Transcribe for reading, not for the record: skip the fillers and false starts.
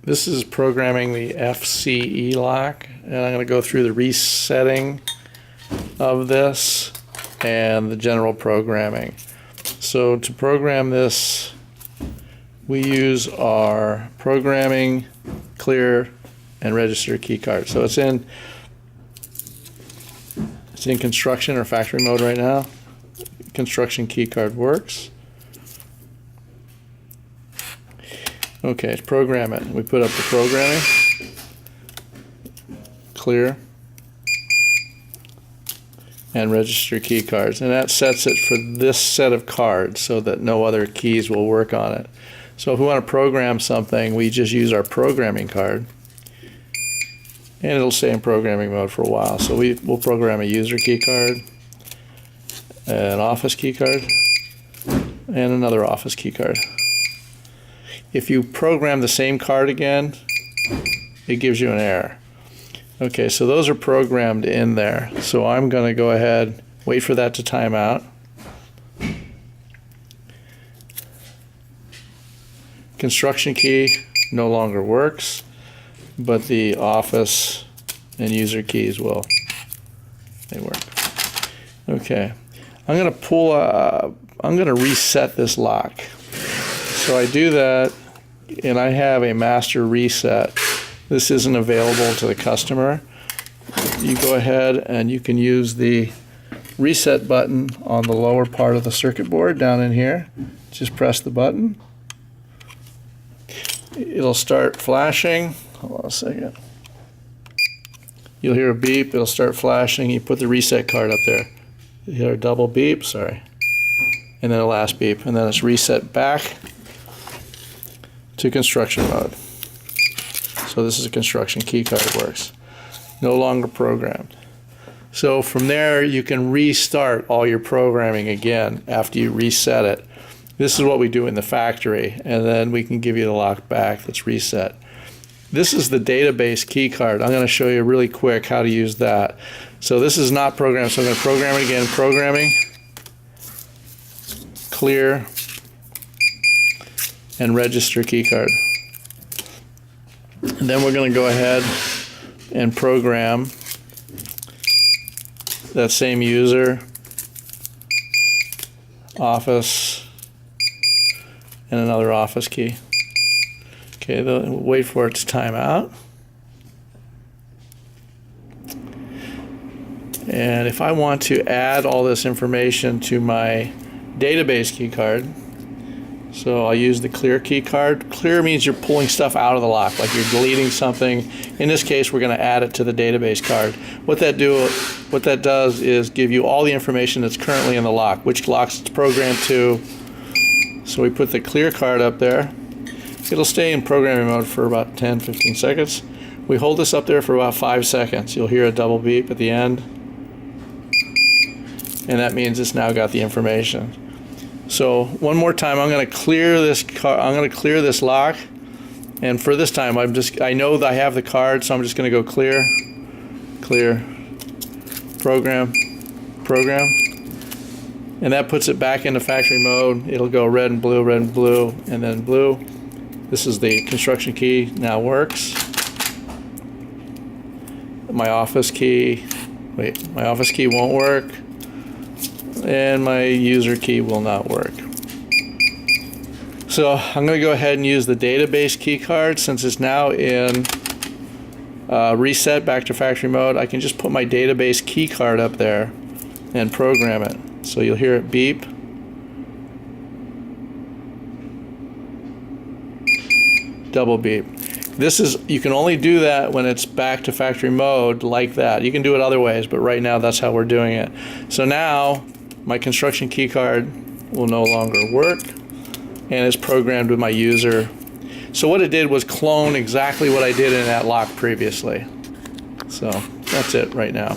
This is programming the FCE lock, and I'm going to go through the resetting of this and the general programming. So to program this, we use our programming, clear, and register key card. So it's in construction or factory mode right now. Construction key card works. Okay, let's program it. We put up the programming, clear, and register key cards. And that sets it for this set of cards so that no other keys will work on it. So if we want to program something, we just use our programming card. And it'll stay in programming mode for a while. So we'll program a user key card, an office key card, and another office key card. If you program the same card again, it gives you an error. Okay, so those are programmed in there. So I'm going to go ahead, wait for that to time out. Construction key no longer works, but the office and user keys will. They work. Okay, I'm going to reset this lock. So I do that, and I have a master reset. This isn't available to the customer. You go ahead and you can use the reset button on the lower part of the circuit board down in here. Just press the button. It'll start flashing. Hold on a second. You'll hear a beep. It'll start flashing. You put the reset card up there. You hear a double beep, sorry. And then a last beep. And then it's reset back to construction mode. So this is a construction key card. Works. No longer programmed. So from there you can restart all your programming again after you reset it. This is what we do in the factory, and then we can give you the lock back that's reset. This is the database key card. I'm going to show you really quick how to use that. So this is not programmed, so I'm going to program it again. Programming, clear, and register key card. And then we're going to go ahead and program that same user, office, and another office key. Okay, wait for it to time out. And if I want to add all this information to my database key card, so I'll use the clear key card. Clear means you're pulling stuff out of the lock, like you're deleting something. In this case, we're going to add it to the database card. What that does is give you all the information that's currently in the lock, which locks it's programmed to. So we put the clear card up there. It'll stay in programming mode for about 10-15 seconds. We hold this up there for about 5 seconds. You'll hear a double beep at the end. And that means it's now got the information. So one more time, I'm going to clear this lock. And for this time, I know that I have the card, so I'm just going to go clear, clear, program, program. And that puts it back into factory mode. It'll go red and blue, and then blue. This is the construction key, now works. My office key won't work. And my user key will not work. So I'm going to go ahead and use the database key card. Since it's now in reset back to factory mode, I can just put my database key card up there and program it. So you'll hear it beep. Double beep. You can only do that when it's back to factory mode like that. You can do it other ways, but right now that's how we're doing it. So now my construction key card will no longer work, and it's programmed with my user. So what it did was clone exactly what I did in that lock previously. So that's it right now.